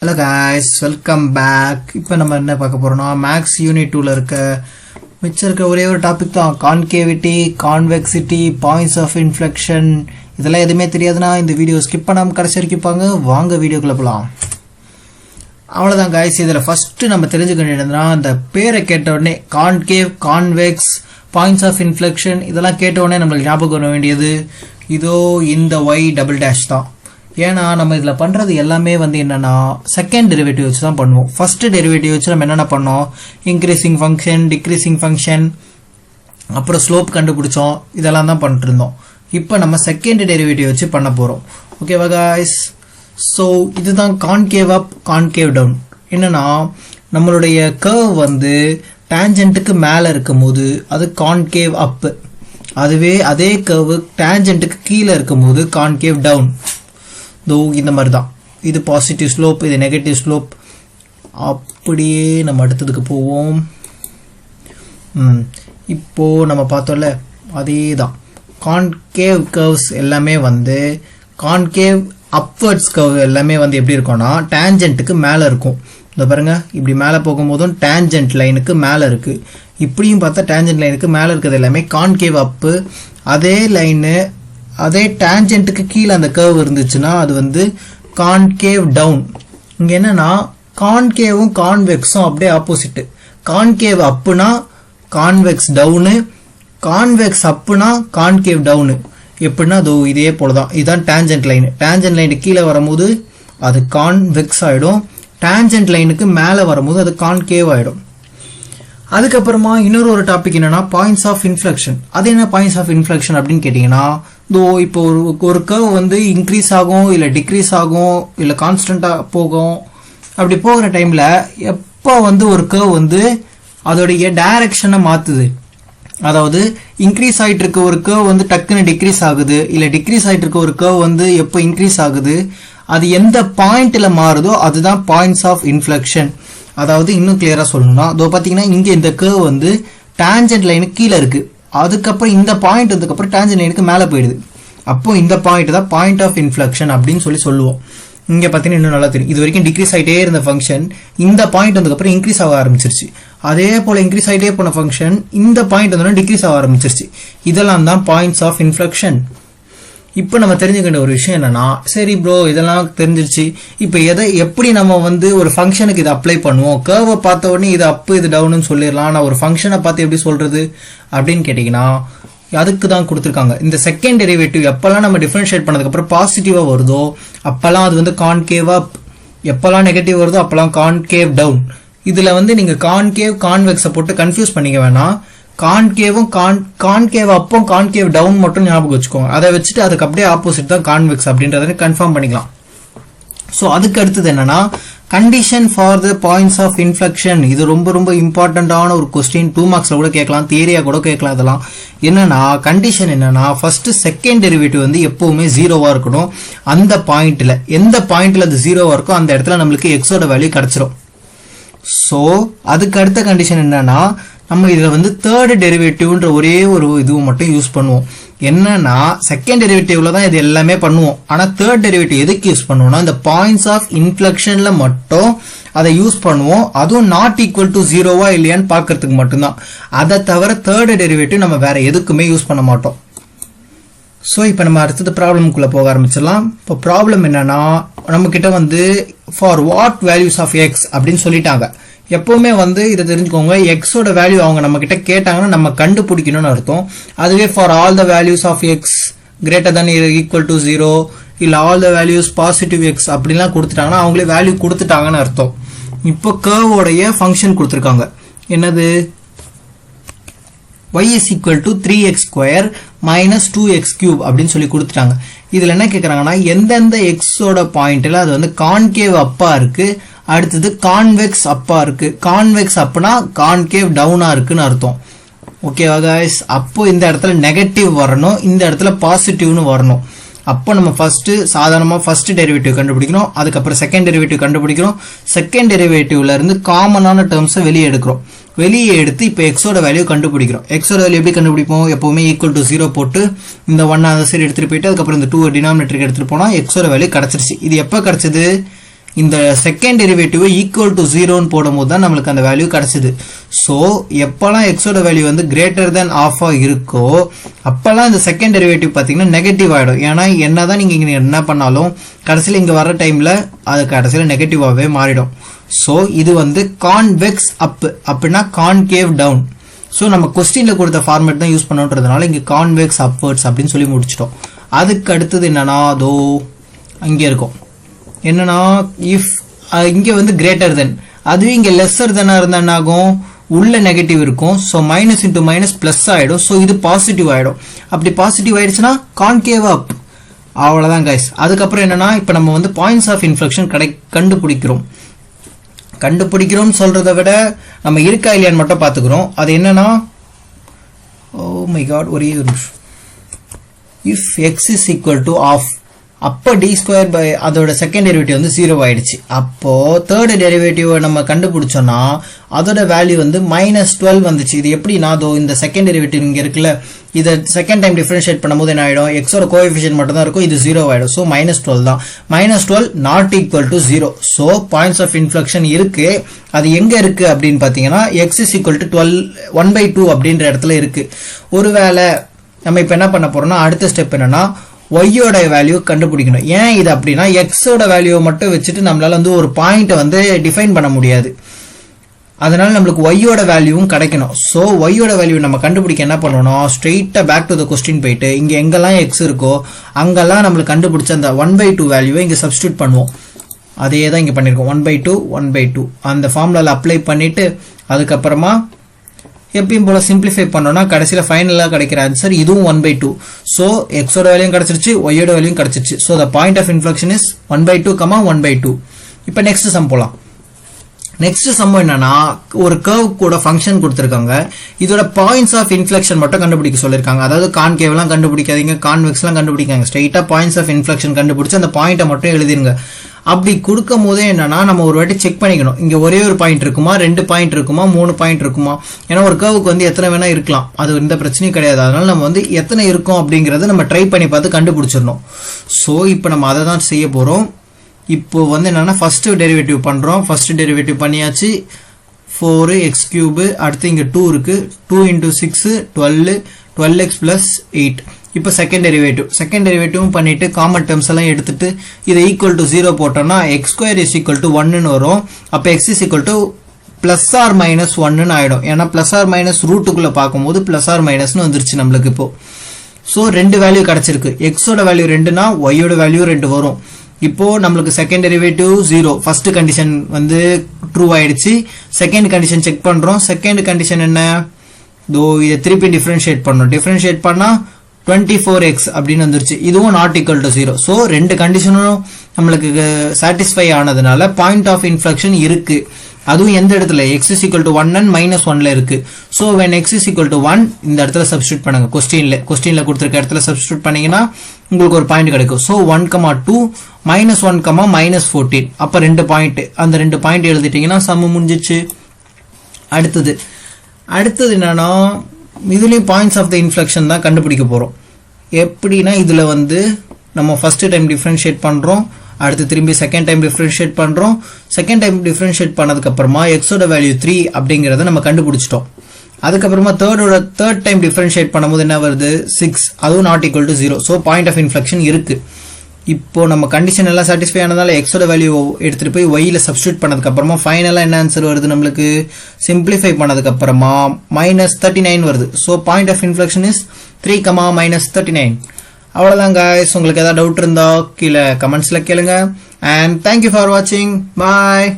Hello guys, welcome back. இப்போ நம்ம என்ன பார்க்க போறோம்னா மேக்ஸ் யூனிட் 2ல இருக்க மிச்சம் இருக்க ஒரே ஒரு டாபிக் தான் concavity, convexity, points of inflection. இதெல்லாம் எதுவுமே தெரியாதுன்னா இந்த வீடியோ ஸ்கிப் பண்ணாம கடைசி வரைக்கும் பாருங்க. வாங்க வீடியோக்குள்ள போலாம். அவ்வளவுதான் guys. இதுல ஃபர்ஸ்ட் நம்ம தெரிஞ்சுக்க வேண்டியதுனா அந்த பேரை கேட்ட உடனே concave, convex, points of inflection இதெல்லாம் கேட்ட உடனே நமக்கு ஞாபகம் வர வேண்டியது இதோ இந்த y டபுள் டேஷ் தான். ஏன்னா நம்ம இதில் பண்ணுறது எல்லாமே என்னன்னா செகண்ட் டெரிவேட்டிவ் வச்சு தான் பண்ணுவோம். ஃபர்ஸ்ட் டெரிவேட்டிவ் வச்சு நம்ம என்னென்ன பண்ணோம், இன்க்ரீசிங் ஃபங்க்ஷன், டிக்ரீசிங் ஃபங்க்ஷன், அப்புறம் ஸ்லோப் கண்டுபிடிச்சோம், இதெல்லாம் தான் பண்ணிட்டு இருந்தோம். இப்போ நம்ம செகண்ட் டெரிவேட்டிவ் வச்சு பண்ண போகிறோம். ஓகேவா காய்ஸ்? ஸோ இதுதான் கான்கேவ் அப், கான்கேவ் டவுன். என்னன்னா நம்மளுடைய கர்வ் டேஞ்சென்ட்டுக்கு மேலே இருக்கும் போது அது கான்கேவ் அப், அதுவே அதே கர்வ் டேஞ்சென்ட்டுக்கு கீழே இருக்கும் போது கான்கேவ் டவுன். தோ இந்த மாதிரி தான். இது பாசிட்டிவ் ஸ்லோப், இது நெகட்டிவ் ஸ்லோப். அப்படியே நம்ம அடுத்ததுக்கு போவோம். இப்போ நம்ம பார்த்தோம்ல அதே தான். கான்கேவ் கர்வ்ஸ் எல்லாமே கான்கேவ் அப்வர்ட்ஸ் கர்வ் எல்லாமே எப்படி இருக்கும்னா டேஞ்சென்ட்டுக்கு மேலே இருக்கும். இந்த பாருங்க, இப்படி மேலே போகும்போதும் டேஞ்சென்ட் லைனுக்கு மேலே இருக்கு. இப்படியும் பார்த்தா டேஞ்சென்ட் லைனுக்கு மேலே இருக்கிறது எல்லாமே கான்கேவ் அப்பு. அதே லைனு அதே டேஞ்சென்ட்டுக்கு கீழே அந்த கர்வ் இருந்துச்சுன்னா அது கான்கேவ் டவுன். இங்க என்னன்னா கான்கேவும் கான்வெக்ஸும் அப்படியே ஆப்போசிட். கான்கேவ் அப்புனா கான்வெக்ஸ் டவுனு, கான்வெக்ஸ் அப்புனா கான்கேவ் டவுனு. எப்படின்னா அதோ இதே போலதான். இதுதான் டேஞ்சென்ட் லைன். டேஞ்சென்ட் லைனுக்கு கீழே வரும்போது அது கான்வெக்ஸ் ஆயிடும், டேஞ்சென்ட் லைனுக்கு மேலே வரும்போது அது கான்கேவ் ஆயிடும். அதுக்கப்புறமா இன்னொரு டாபிக் என்னன்னா பாயிண்ட்ஸ் ஆஃப் இன்ஃப்ளெக்ஷன். அது என்ன பாயிண்ட்ஸ் ஆஃப் இன்ஃப்ளெக்ஷன் அப்படின்னு கேட்டீங்கன்னா, இப்போ ஒரு கர்வ் இன்க்ரீஸ் ஆகும், இல்லை டிக்ரீஸ் ஆகும், இல்லை கான்ஸ்டன்டா போகும். அப்படி போகிற டைம்ல எப்போ ஒரு கர்வ் அதோடைய டைரக்ஷனை மாத்துது, அதாவது இன்க்ரீஸ் ஆயிட்டு இருக்க ஒரு கர்வ் டக்குன்னு டிக்ரீஸ் ஆகுது, இல்லை டிக்ரீஸ் ஆயிட்டு இருக்க ஒரு கர்வ் எப்போ இன்க்ரீஸ் ஆகுது, அது எந்த பாயிண்ட்ல மாறுதோ அதுதான் பாயிண்ட்ஸ் ஆஃப் இன்ஃப்ளெக்ஷன். அதாவது இன்னும் கிளியரா சொல்லணும்னா இதோ பாத்தீங்கன்னா இங்க இந்த கர்வ் டேஞ்சென்ட் லைனுக்கு கீழே இருக்கு, அதுக்கப்புறம் இந்த பாயிண்ட் வந்ததுக்கப்புறம் டேஞ்சென்ட் லைனுக்கு மேலே போயிடுது. அப்போ இந்த பாயிண்ட் தான் பாயிண்ட் ஆஃப் இன்ஃப்ளெக்ஷன் அப்படின்னு சொல்லுவோம். இங்க பாத்தீங்கன்னா இன்னும் நல்லா தெரியும். இது வரைக்கும் டிக்ரீஸ் ஆகிட்டே இருந்த ஃபங்க்ஷன் இந்த பாயிண்ட் வந்ததுக்கப்புறம் இன்க்ரீஸ் ஆக ஆரம்பிச்சிருச்சு. அதே போல இன்க்ரீஸ் ஆகிட்டே போன ஃபங்க்ஷன் இந்த பாயிண்ட் வந்தோன்னா டிக்ரீஸ் ஆக ஆரம்பிச்சிருச்சு. இதெல்லாம் தான் பாயிண்ட்ஸ் ஆஃப் இன்ஃப்ளெக்ஷன். இப்போ நம்ம தெரிஞ்சுக்கிட்ட ஒரு விஷயம் என்னன்னா, சரி ப்ரோ இதெல்லாம் தெரிஞ்சிருச்சு, இப்போ எப்படி நம்ம ஒரு ஃபங்க்ஷனுக்கு இதை அப்ளை பண்ணுவோம்? கர்வை பார்த்த உடனே இது அப்பு இது டவுன்னு சொல்லிடலாம், நான் ஒரு ஃபங்க்ஷனை பார்த்து எப்படி சொல்றது அப்படின்னு கேட்டீங்கன்னா அதுக்கு தான் கொடுத்துருக்காங்க. இந்த செகண்ட் டெரிவேட்டிவ் எப்பெல்லாம் நம்ம டிஃபரன்ஷியேட் பண்ணதுக்கு அப்புறம் பாசிட்டிவா வருதோ அப்பெல்லாம் அது கான்கேவ் அப், எப்பெல்லாம் நெகட்டிவ் வருதோ அப்பெல்லாம் கான்கேவ் டவுன். இதுல நீங்க கான்கேவ் கான்வெக்ஸை போட்டு கன்ஃபியூஸ் பண்ணிக்க வேணாம். கான்கேவும் கான்கேவ் அப்பும் கான்கேவ் டவுன் மட்டும் ஞாபகம் வச்சுக்கோங்க. அதை வச்சுட்டு அதுக்கு அப்படியே ஆப்போசிட் தான் கான்வெக்ஸ் அப்படின்றத கன்ஃபார்ம் பண்ணிக்கலாம். ஸோ அதுக்கு அடுத்தது என்னன்னா condition for the points of inflection. இது ரொம்ப ரொம்ப இம்பார்ட்டன்டான ஒரு கொஸ்டின். 2 மார்க்ஸ்ல கூட கேட்கலாம், தியரியா கூட கேட்கலாம். இதெல்லாம் என்னன்னா கண்டிஷன் என்னன்னா ஃபர்ஸ்ட் செகண்ட் டெரிவேட்டிவ் எப்பவுமே 0வா இருக்கணும். அந்த பாயிண்ட்ல எந்த பாயிண்ட்ல அது 0வா இருக்கோ அந்த இடத்துல நம்மளுக்கு எக்ஸோட வேல்யூ கிடைச்சிரும். ஸோ அதுக்கு அடுத்த கண்டிஷன் என்னன்னா நம்ம இதுல தேர்ட் டெரிவேட்டிவ்ன்ற ஒரே ஒரு இதுவும் மட்டும் யூஸ் பண்ணுவோம். என்னன்னா செகண்ட் டெரிவேட்டிவ்ல தான் இது எல்லாமே பண்ணுவோம், ஆனா தேர்ட் டெரிவேட்டிவ் எதுக்கு யூஸ் பண்ணுவோம்னா இந்த பாயிண்ட்ஸ் ஆஃப் இன்ஃப்ளெக்ஷன்ல மட்டும் அதை யூஸ் பண்ணுவோம். அதுவும் நாட் ஈக்குவல் டு 0வா இல்லையான்னு பாக்குறதுக்கு மட்டும்தான். அதை தவிர தேர்ட் டெரிவேட்டிவ் நம்ம வேற எதுக்குமே யூஸ் பண்ண மாட்டோம். ஸோ இப்போ நம்ம அடுத்தது ப்ராப்ளம்குள்ள போக ஆரம்பிச்சிடலாம். இப்போ ப்ராப்ளம் என்னன்னா நம்ம கிட்ட for what values of x அப்படின்னு சொல்லிட்டாங்க. எப்பவுமே இதை தெரிஞ்சுக்கோங்க, எக்ஸோட வேல்யூ அவங்க நம்ம கிட்ட கேட்டாங்கன்னா நம்ம கண்டுபிடிக்கணும்னு அர்த்தம். அதுவே for all the values of x greater than equal to 0 இல்ல all the values positive x அப்படிலாம் கொடுத்துட்டாங்கன்னா அவங்களே வேல்யூ கொடுத்துட்டாங்கன்னு அர்த்தம். இப்போ கர்வோடைய ஃபங்க்ஷன் கொடுத்துருக்காங்க. என்னது? y is equal to 3x square minus 2x cube அப்படின்னு சொல்லி கொடுத்துட்டாங்க. இதுல என்ன கேக்குறாங்கன்னா எந்தெந்த எக்ஸோட பாயிண்ட்ல அது கான்கேவ் அப்பா இருக்கு, அடுத்தது கான்வெக்ஸ் அப்பா இருக்கு. கான்வெக்ஸ் அப்னா கான்கேவ் டவுனா இருக்குன்னு அர்த்தம். ஓகேவா गाइस? அப்போ இந்த இடத்துல நெகட்டிவ் வரணும், இந்த இடத்துல பாசிட்டிவ்னு வரணும். அப்போ நம்ம சாதாரணமா ஃபர்ஸ்ட் டெரிவேட்டிவ் கண்டுபிடிக்கணும், அதுக்கப்புறம் செகண்ட் டெரிவேட்டிவ் கண்டுபிடிக்கிறோம். செகண்ட் டெரிவேட்டிவ்ல இருந்து காமனான டேர்ம்ஸை வெளியே எடுக்கிறோம். வெளியே எடுத்து இப்போ எக்ஸோட வேல்யூ கண்டுபிடிக்கிறோம். எக்ஸோட வேல்யூ எப்படி கண்டுபிடிப்போம்? எப்பவுமே ஈக்குவல் டு 0 போட்டு இந்த 1 அந்த சைடு எடுத்துட்டு போயிட்டு அதுக்கப்புறம் இந்த 2 டினாமினேட்டருக்கு எடுத்துட்டு போனா எக்ஸோட வேல்யூ கிடைச்சிருச்சு. இது எப்போ கிடைச்சது? இந்த செகண்ட் டெரிவேட்டிவ் ஈக்குவல் டு 0ன்னு போடும்போது தான் நம்மளுக்கு அந்த வேல்யூ கிடைச்சது. ஸோ எப்பெல்லாம் எக்ஸோட வேல்யூ வந்து கிரேட்டர் தென் ஆஃபா இருக்கோ அப்பெல்லாம் இந்த செகண்ட் டெரிவேட்டிவ் பார்த்தீங்கன்னா நெகட்டிவ் ஆகிடும். ஏன்னா என்னதான் நீங்கள் இங்கே என்ன பண்ணாலும் கடைசியில் இங்கே வர டைமில் அது கடைசியில் நெகட்டிவாகவே மாறிடும். ஸோ இது வந்து கான்வெக்ஸ் அப் அப்படின்னா கான்கேவ் டவுன். ஸோ நம்ம கொஸ்டினில் கொடுத்த ஃபார்மேட் தான் யூஸ் பண்ணுறதுனால இங்கே கான்வெக்ஸ் அப்வர்ட்ஸ் அப்படின்னு சொல்லி முடிச்சிட்டோம். அதுக்கு அடுத்தது என்னன்னா அதோ இங்கே இருக்கும் என்னன்னா இஃப் இங்கே வந்து கிரேட்டர் தென், அதுவே இங்கே லெஸ்ஸர் தென்னாக இருந்தால் என்ன ஆகும், உள்ள நெகட்டிவ் இருக்கும். So minus into minus plus ஆகிடும். ஸோ இது பாசிட்டிவ் ஆகிடும். அப்படி பாசிட்டிவ் ஆயிடுச்சுன்னா கான்கேவ் அப். அவ்வளோதான் கைஸ். அதுக்கப்புறம் என்னன்னா இப்போ நம்ம வந்து பாயிண்ட்ஸ் ஆஃப் இன்ஃப்ளெக்ஷன் கண்டுபிடிக்கிறோம் சொல்றதை விட நம்ம இருக்கா இல்லையான்னு மட்டும் பார்த்துக்கிறோம். அது என்னன்னா ஓ மை காட் ஒரே ஒரு நிமிஷம். If x is equal to half, அப்போ டி ஸ்கொயர் பை அதோட செகண்ட் டெரிவேட்டிவ் வந்து 0 ஆயிடுச்சு. அப்போ தேர்ட் டெரிவேட்டிவ் நம்ம கண்டுபிடிச்சோம்னா அதோட வேல்யூ வந்து -12 வந்துச்சு. இது எப்படின்னா அதோ இந்த செகண்ட் டெரிவேட்டிவ் இங்கே இருக்குல்ல, இதை செகண்ட் டைம் டிஃபரன்ஷியேட் பண்ணும்போது என்ன ஆகிடும், எக்ஸோட கோஎஃபிஷியன்ட் மட்டும் தான் இருக்கும், இது 0 ஆகிடும். ஸோ -12 தான். -12 not equal to 0. So points of inflection இருக்கு. அது எங்க இருக்கு அப்படின்னு பார்த்தீங்கன்னா எக்ஸ் இஸ் ஈக்குவல் டு 1/2 அப்படின்ற இடத்துல இருக்கு. ஒருவேளை நம்ம இப்போ என்ன பண்ண போறோம்னா அடுத்த ஸ்டெப் என்னன்னா ஒய்யோட வேல்யூ கண்டுபிடிக்கணும். ஏன் இது அப்படின்னா எக்ஸோட வேல்யூவை மட்டும் வச்சுட்டு நம்மளால வந்து ஒரு பாயிண்ட்டை வந்து டிஃபைன் பண்ண முடியாது. அதனால நம்மளுக்கு ஒய்யோட வேல்யூவும் கிடைக்கணும். ஸோ ஒய்யோட வேல்யூ நம்ம கண்டுபிடிக்க என்ன பண்ணணும், ஸ்ட்ரெயிட்டா பேக் டு த கொஸ்டின் போயிட்டு இங்க எங்கெல்லாம் எக்ஸ் இருக்கோ அங்கெல்லாம் நம்மளுக்கு கண்டுபிடிச்ச அந்த 1/2 வேல்யூவை இங்க சப்ஸ்டியூட் பண்ணுவோம். அதே தான் இங்க பண்ணிருக்கோம். 1/2 அந்த ஃபார்முலால அப்ளை பண்ணிட்டு அதுக்கப்புறமா எப்பயும் போல சிம்பிளிஃபை பண்ணோம்னா கடைசியில் ஃபைனலாக கிடைக்கிற ஆன்சர் இதுவும் 1/2. ஸோ எக்ஸோட வேல்யூயும் கிடைச்சிருச்சு, ஒய்யோட வேல்யூயும் கிடைச்சிருச்சு. So the point of inflection is 1/2, 1/2. இப்போ நெக்ஸ்ட் சம் போலாம். நெக்ஸ்ட் சம் என்னன்னா ஒரு கர்வ் கூட ஃபங்க்ஷன் கொடுத்துருக்காங்க. இதோட பாயிண்ட்ஸ் ஆஃப் இன்ஃப்ளெக்ஷன் மட்டும் கண்டுபிடிக்க சொல்லியிருக்காங்க. அதாவது கான்கேவ்லாம் கண்டுபிடிக்காதீங்க, கான்வெக்ஸ்லாம் கண்டுபிடிக்காங்க. ஸ்ட்ரெயிட்டா பாயிண்ட்ஸ் ஆஃப் இன்ஃப்ளெக்ஷன் கண்டுபிடிச்சு அந்த பாயிண்ட்டை மட்டும் எழுதிருங்க. அப்படி கொடுக்கும் போதே என்னன்னா நம்ம ஒரு வாட்டி செக் பண்ணிக்கணும், இங்க ஒரே ஒரு பாயிண்ட் இருக்குமா, 2 பாயிண்ட் இருக்குமா, 3 பாயிண்ட் இருக்குமா. ஏன்னா ஒரு கர்வுக்கு வந்து எத்தனை வேணா இருக்கலாம், அது எந்த பிரச்சனையும் கிடையாது. அதனால நம்ம வந்து எத்தனை இருக்கும் அப்படிங்கறத நம்ம ட்ரை பண்ணி பார்த்து கண்டுபிடிச்சிடணும். ஸோ இப்போ நம்ம அதை தான் செய்ய போறோம். இப்போ வந்து என்னன்னா ஃபர்ஸ்ட் டெரிவேட்டிவ் பண்றோம். ஃபர்ஸ்ட் டெரிவேட்டிவ் பண்ணியாச்சு, 4x3. அடுத்து இங்க 2 இருக்கு, 2 × 6 12, 12x + 8. இப்போ செகண்ட் டெரிவேட்டிவ் பண்ணிட்டு காமன் டேர்ம்ஸ் எல்லாம் எடுத்துட்டு இதை ஈக்குவல் டு 0 போட்டோம்னா x² = 1ன்னு வரும். அப்போ x ± 1ன்னு ஆயிடும். ஏன்னா ± ரூட்டுக்குள்ள பார்க்கும்போது ± வந்துருச்சு நம்மளுக்கு இப்போ. ஸோ 2 வேல்யூ கிடைச்சிருக்கு. எக்ஸோட வேல்யூ 2னா ஒய்யோட வேல்யூ 2 வரும். இப்போ நம்மளுக்கு செகண்ட் டெரிவேட்டிவ் 0, ஃபர்ஸ்ட் கண்டிஷன் வந்து ட்ரூ ஆயிடுச்சு. செகண்ட் கண்டிஷன் செக் பண்றோம். செகண்ட் கண்டிஷன் என்ன, இதை திருப்பி டிஃபரன்ஷியேட் பண்ணணும். டிஃபரன்ஷியேட் பண்ணா 24x அப்படின்னு வந்துருச்சு. இதுவும் நாட் ஈக்குவல் டு 0. ஸோ 2 கண்டிஷனும் நம்மளுக்கு சாட்டிஸ்ஃபை ஆனதுனால பாயிண்ட் ஆஃப் இன்ஃப்ளெக்ஷன் இருக்கு. அதுவும் எந்த இடத்துல, x = 1 and -1ல இருக்கு. ஸோ when x = 1 இந்த இடத்துல சப்ஸ்டியூட் பண்ணுங்க. கொஸ்டின்ல கொடுத்துருக்க இடத்துல சப்ஸ்டியூட் பண்ணீங்கன்னா உங்களுக்கு ஒரு பாயிண்ட் கிடைக்கும். ஸோ 1,2 -1, -14. அப்ப 2 பாயிண்ட், அந்த 2 பாயிண்ட் எழுதிட்டீங்கன்னா சம் முடிஞ்சிச்சு. அடுத்தது என்னன்னா இதுலயும் பாயிண்ட்ஸ் ஆஃப் த இன்ஃப்ளெக்ஷன் தான் கண்டுபிடிக்க போறோம். எப்படின்னா இதுல வந்து நம்ம ஃபர்ஸ்ட் டைம் டிஃபரன்ஷியேட் பண்றோம், அடுத்து திரும்பி செகண்ட் டைம் டிஃபரன்ஷியேட் பண்றோம். செகண்ட் டைம் டிஃபரன்ஷியேட் பண்ணதுக்கு அப்புறமா எக்ஸோட வேல்யூ 3 அப்படிங்கறத நம்ம கண்டுபிடிச்சிட்டோம். அதுக்கப்புறமா தேர்ட் டைம் டிஃபரன்ஷியேட் பண்ணும்போது என்ன வருது, 6. அதுவும் not equal to 0. So point of inflection இருக்கு. இப்போ நம்ம கண்டிஷன் எல்லாம் சாட்டிஸ்ஃபை ஆனதால எக்ஸோட வேல்யூ எடுத்துட்டு போய் ஒய்ல சப்ஸ்டியூட் பண்ணதுக்கு அப்புறமா ஃபைனலா என்ன ஆன்சர் வருது, நம்மளுக்கு சிம்பிளிஃபை பண்ணதுக்கு அப்புறமா -39 வருது. So point of inflection is 3, -39. அவ்வளவுதான் guys. உங்களுக்கு ஏதாவது டவுட் இருந்தா கீழே கமெண்ட்ஸ்ல கேளுங்க. அண்ட் தேங்க்யூ ஃபார் வாட்சிங். பாய்.